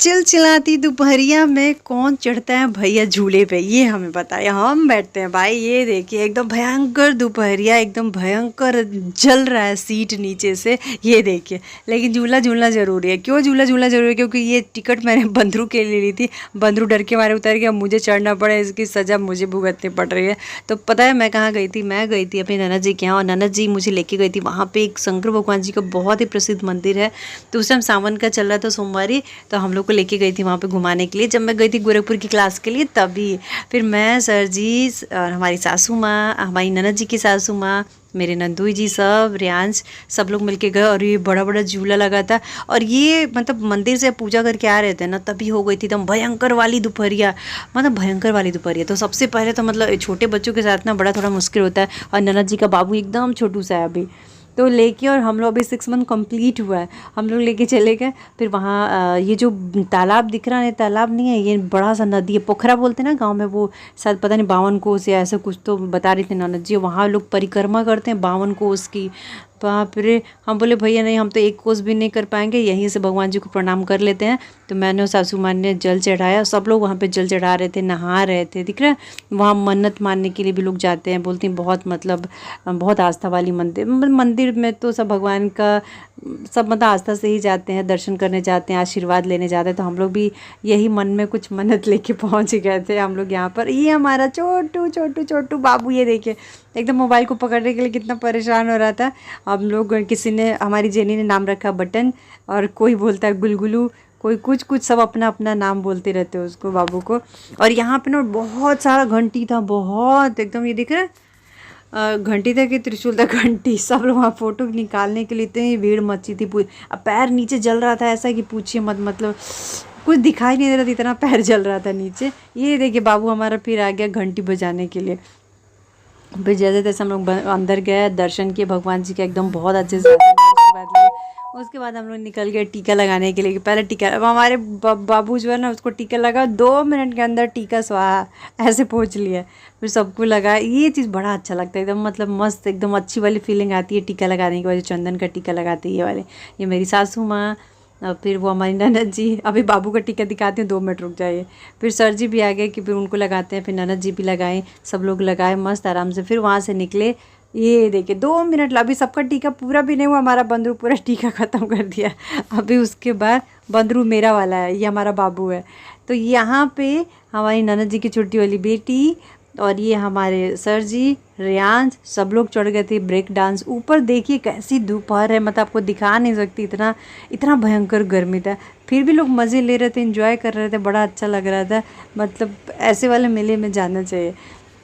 चिलचिलाती दोपहरिया में कौन चढ़ता है भैया झूले पे, ये हमें बताइए। हम बैठते हैं भाई। ये देखिए एकदम भयंकर दोपहरिया, एकदम भयंकर जल रहा है सीट नीचे से, ये देखिए। लेकिन झूला झूलना ज़रूरी है। क्यों झूला झूलना ज़रूरी है? क्योंकि ये टिकट मैंने बंदरू के लिए ली थी। बंदरू डर के मारे उतर गया, मुझे चढ़ना पड़ा, इसकी सज़ा मुझे भुगतनी पड़ रही है। तो पता है मैं कहाँ गई थी? मैं गई थी अपने ननद जी के यहाँ, और ननद जी मुझे लेके गई थी। वहाँ पे एक शंकर भगवान जी का बहुत ही प्रसिद्ध मंदिर है। तो उस टाइम सावन का चल रहा था, सोमवारी, तो हम लोग को लेके गई थी वहाँ पे घुमाने के लिए। जब मैं गई थी गोरखपुर की क्लास के लिए, तभी फिर मैं, सर जी, और हमारी सासू माँ, हमारी ननद जी की सासू माँ, मेरे नंदू जी, सब रियांश, सब लोग मिलके गए। और ये बड़ा बड़ा झूला लगा था। और ये मतलब मंदिर से पूजा करके आ रहे थे ना, तभी हो गई थी एकदम भयंकर वाली दोपहरिया, मतलब भयंकर वाली दोपहरिया। तो सबसे पहले तो मतलब छोटे बच्चों के साथ ना बड़ा थोड़ा मुश्किल होता है। और ननद जी का बाबू एकदम छोटू सा है अभी, तो लेके, और हम लोग अभी 6 मंथ कंप्लीट हुआ है, हम लोग लेके चले गए। फिर वहाँ ये जो तालाब दिख रहा है, तालाब नहीं है, ये बड़ा सा नदी है, पोखरा बोलते हैं ना गांव में, वो शायद पता नहीं 52 कोस या ऐसा कुछ तो बता रही थी ननद जी। वहाँ लोग परिक्रमा करते हैं 52 कोस की। बाप रे! हम बोले भैया नहीं, हम तो 1 कोस भी नहीं कर पाएंगे, यहीं से भगवान जी को प्रणाम कर लेते हैं। तो मैंने और सासू माँ ने जल चढ़ाया। सब लोग वहाँ पे जल चढ़ा रहे थे, नहा रहे थे, दिख रहा है। वहाँ मन्नत मानने के लिए भी लोग जाते हैं, बोलते हैं बहुत मतलब बहुत आस्था वाली मंदिर में तो सब भगवान का सब मतलब आस्था से ही जाते हैं, दर्शन करने जाते हैं, आशीर्वाद लेने जाते हैं। तो हम लोग भी यही मन में कुछ मन्नत लेके पहुँच गए थे हम लोग यहाँ पर। ये हमारा छोटू छोटू छोटू बाबू, ये देखिए एकदम मोबाइल को पकड़ने के लिए कितना परेशान हो रहा था। हम लोग, किसी ने, हमारी जेनी ने नाम रखा बटन, और कोई बोलता है गुलगुलू, कोई कुछ कुछ, सब अपना अपना नाम बोलते रहते हैं उसको, बाबू को। और यहाँ पे ना बहुत सारा घंटी था, बहुत एकदम, ये दिख रहा है घंटी था कि त्रिशूल था, घंटी। सब लोग वहाँ फ़ोटो निकालने के लिए इतनी भीड़ मची थी पूरी। अब पैर नीचे जल रहा था ऐसा कि पूछिए मत, मतलब कुछ दिखाई नहीं दे रहा था, इतना पैर जल रहा था नीचे। ये देखिए बाबू हमारा फिर आ गया घंटी बजाने के लिए। फिर जैसे तैसे हम लोग अंदर गए, दर्शन किए भगवान जी के, एकदम बहुत अच्छे से आशीर्वाद लिए। उसके बाद हम लोग निकल गए टीका लगाने के लिए। पहले टीका, अब हमारे बाबू जो है ना, उसको टीका लगा, 2 मिनट के अंदर टीका स्वाहा ऐसे पहुँच लिया। फिर सबको लगा। ये चीज़ बड़ा अच्छा लगता है, एकदम मतलब मस्त, एकदम अच्छी वाली फीलिंग आती है टीका लगाने के बाद। चंदन का टीका लगाते हैं ये वाले, ये मेरी सासू माँ, और फिर वो हमारी ननद जी। अभी बाबू का टीका दिखाती हूँ, 2 मिनट रुक जाइए। फिर सर जी भी आ गए कि फिर उनको लगाते हैं, फिर ननद जी भी लगाएं, सब लोग लगाए मस्त आराम से। फिर वहाँ से निकले। ये देखिए 2 मिनट, अभी सबका टीका पूरा भी नहीं हुआ, हमारा बंदरू पूरा टीका ख़त्म कर दिया। अभी उसके बाद बंदरू मेरा वाला है, ये हमारा बाबू है। तो यहाँ पे हमारी ननद जी की छोटी वाली बेटी, और ये हमारे सर जी, रियांश, सब लोग चढ़ गए थे ब्रेक डांस। ऊपर देखिए कैसी दोपहर है, मतलब आपको दिखा नहीं सकती, इतना इतना भयंकर गर्मी था। फिर भी लोग मज़े ले रहे थे, एंजॉय कर रहे थे, बड़ा अच्छा लग रहा था। मतलब ऐसे वाले मेले में जाना चाहिए।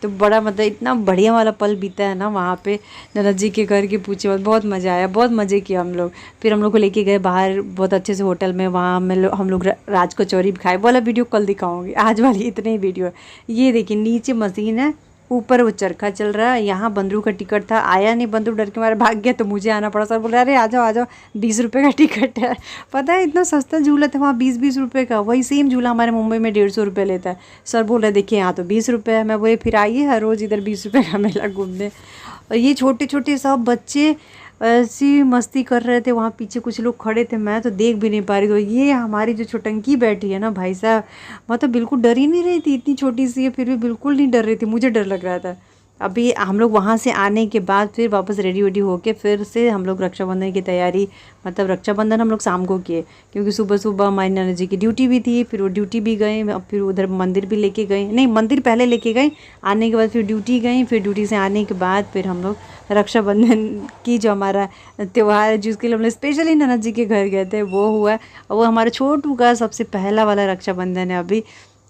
तो बड़ा मतलब इतना बढ़िया वाला पल बीता है ना वहाँ पे ननद जी के घर की, पूछे बहुत मज़ा आया, बहुत मज़े किए हम लोग। फिर हम लोग को लेके गए बाहर बहुत अच्छे से होटल में, वहाँ में हम लोग राज कचौरी भी खाए। बोला वीडियो कल दिखाऊंगी, आज वाली इतनी ही वीडियो है। ये देखिए नीचे मशीन है, ऊपर वो चरखा चल रहा है। यहाँ बंदरू का टिकट था, आया नहीं, बंदरू डर के मारे भाग गया, तो मुझे आना पड़ा। सर बोल रहे अरे आ जाओ 20 रुपये का टिकट है। पता है इतना सस्ता झूला था वहाँ, 20-20 रुपये का। वही सेम झूला हमारे मुंबई में 150 रुपये लेता है। सर बोल रहे देखिए यहाँ तो 20 रुपये है। मैं बोले फिर आइए हर रोज़ इधर 20 रुपये का मेला घूमने। और ये छोटे छोटे सब बच्चे ऐसी मस्ती कर रहे थे, वहाँ पीछे कुछ लोग खड़े थे, मैं तो देख भी नहीं पा रही। तो ये हमारी जो छोटंकी बैठी है ना भाई साहब, मतलब बिल्कुल डर ही नहीं रही थी, इतनी छोटी सी है फिर भी बिल्कुल नहीं डर रही थी, मुझे डर लग रहा था। अभी हम लोग वहाँ से आने के बाद फिर वापस रेडी वेडी होके फिर से हम लोग रक्षाबंधन की तैयारी, मतलब रक्षाबंधन हम लोग शाम को किए, क्योंकि सुबह सुबह हमारी ननद जी की ड्यूटी भी थी। फिर वो ड्यूटी भी गए, फिर उधर मंदिर भी लेके गए, नहीं मंदिर पहले लेके गए, आने के बाद फिर ड्यूटी गई। फिर ड्यूटी से आने के बाद फिर हम लोग रक्षाबंधन की जो हमारा त्यौहार है, जिसके लिए हम लोग स्पेशली ननद जी के घर गए थे, वो हुआ। और वो हमारे छोटू का सबसे पहला वाला रक्षाबंधन है अभी,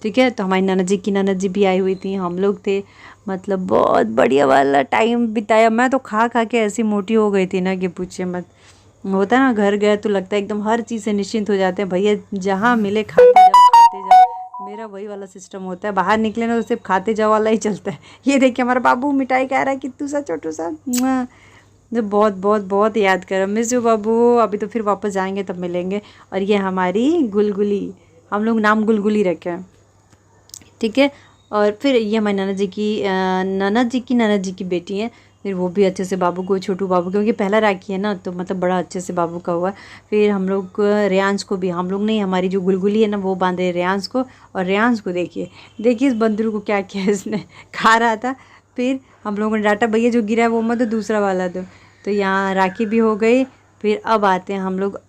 ठीक है। तो हमारी ननद जी भी आई हुई थी, हम लोग थे, मतलब बहुत बढ़िया वाला टाइम बिताया। मैं तो खा खा के ऐसी मोटी हो गई थी ना कि पूछिए मत। होता है ना घर गए तो लगता है एकदम हर चीज़ से निश्चिंत हो जाते हैं, भैया जहाँ मिले खाते जाओ खाते जाओ। मेरा वही वाला सिस्टम होता है, बाहर निकले ना तो सिर्फ खाते जाओ वाला ही चलता है। ये देखिए हमारा बाबू मिठाई खा रहा है, कित्तू सा छोटू सा, जो बहुत बहुत बहुत याद कर मिस यू बाबू। अभी तो फिर वापस जाएंगे तब मिलेंगे। और ये हमारी गुलगुली, हम लोग नाम गुलगुली रखे हैं, ठीक है। और फिर ये हमारी ननद जी की ननद जी की बेटी हैं, फिर वो भी अच्छे से बाबू को, छोटू बाबू, क्योंकि पहला राखी है ना, तो मतलब बड़ा अच्छे से बाबू का हुआ। फिर हम लोग रेयांश को भी, हम लोग नहीं, हमारी जो गुलगुली है ना वो बांधे रेयांश को। और रेयांश को देखिए देखिए इस बंदर को क्या किया इसने, खा रहा था। फिर हम लोगों ने डांटा, भैया जो गिरा है वो मत, दूसरा वाला दो। तो यहाँ राखी भी हो गई। फिर अब आते हैं हम लोग,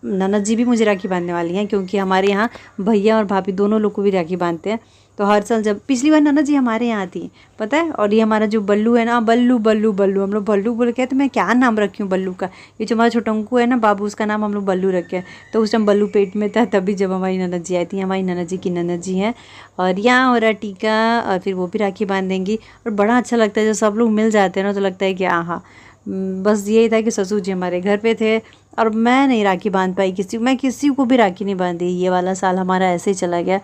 ननद जी भी मुझे राखी बांधने वाली हैं, क्योंकि हमारे यहाँ भैया और भाभी दोनों लोग को भी राखी बांधते हैं। तो हर साल, जब पिछली बार ननद जी हमारे यहाँ थी पता है, और ये हमारा जो बल्लू है ना, बल्लू बल्लू बल्लू, हम लोग बल्लू बोल के, तो मैं क्या नाम रखी हूँ बल्लू का। ये जो हमारा छोटंकू है ना बाबू, उसका नाम हम लोग बल्लू रखे हैं। तो उस टाइम बल्लू पेट में था, तभी जब हमारी ननद जी आई थी, हमारी ननद जी की ननद जी हैं। और यहाँ हो रहा टीका, और फिर वो भी राखी बांध देंगी। और बड़ा अच्छा लगता है जब सब लोग मिल जाते हैं ना, तो लगता है कि हाँ, बस यही था कि ससुर जी हमारे घर पे थे और मैं नहीं राखी बांध पाई मैं किसी को भी राखी नहीं बांधी। ये वाला साल हमारा ऐसे ही चला गया,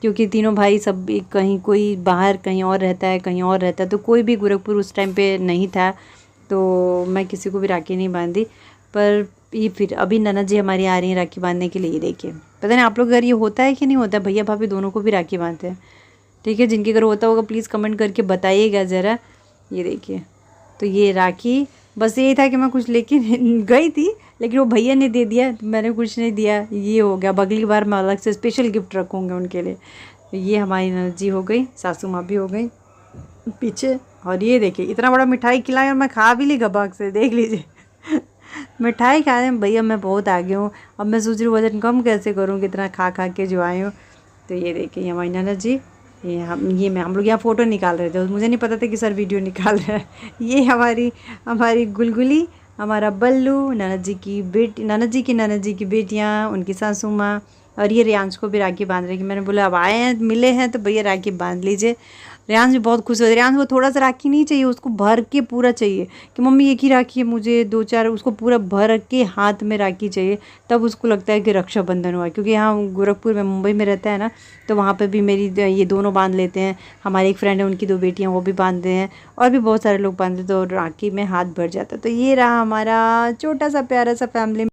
क्योंकि तीनों भाई सब कहीं, कोई बाहर कहीं और रहता है, कहीं और रहता है, तो कोई भी गोरखपुर उस टाइम पे नहीं था, तो मैं किसी को भी राखी नहीं बांधी। पर ये फिर अभी ननद जी हमारी आ रही हैं राखी बांधने के लिए। देखिए पता नहीं आप लोग घर ये होता है कि नहीं होता है, भैया भाभी दोनों को भी राखी बांधते हैं। ठीक है, जिनके घर होता होगा प्लीज़ कमेंट करके बताइएगा ज़रा। ये देखिए, तो ये राखी, बस यही था कि मैं कुछ लेके गई थी, लेकिन वो भैया ने दे दिया, मैंने कुछ नहीं दिया। ये हो गया, अगली बार मैं अलग से स्पेशल गिफ्ट रखूँगी उनके लिए। ये हमारी ननद जी हो गई, सासू माँ भी हो गई पीछे। और ये देखिए इतना बड़ा मिठाई खिलाए और मैं खा भी ली गबाक से, देख लीजिए। मिठाई खा रहे हैं भैया, मैं बहुत आगे हूँ। अब मैं सोच रही हूँ वजन कम कैसे करूँ, कितना खा खा के जो आए हूँ। तो ये देखिए हमारी ननद जी, ये हम लोग यहाँ फ़ोटो निकाल रहे थे, मुझे नहीं पता था कि सर वीडियो निकाल रहे हैं। ये हमारी गुलगुली, हमारा बल्लू, ननद जी की ननद जी की बेटियाँ, उनकी सासू माँ। और ये रेयांश को भी राखी बांध रही, कि मैंने बोला अब आए हैं, मिले हैं, तो भैया राखी बांध लीजिए। रेयांश भी बहुत खुश हो, रेयांश को थोड़ा सा राखी नहीं चाहिए, उसको भर के पूरा चाहिए कि मम्मी एक ही राखी है मुझे, 2-4, उसको पूरा भर के हाथ में राखी चाहिए, तब उसको लगता है कि रक्षाबंधन हुआ। क्योंकि यहाँ गोरखपुर में, मुंबई में रहता है ना, तो वहाँ पे भी मेरी ये दोनों बांध लेते हैं। हमारी एक फ्रेंड है, उनकी 2 बेटियाँ, वो भी बांधते हैं, और भी बहुत सारे लोग बांधते, तो राखी में हाथ भर जाता। तो ये रहा हमारा छोटा सा प्यारा सा फैमिली।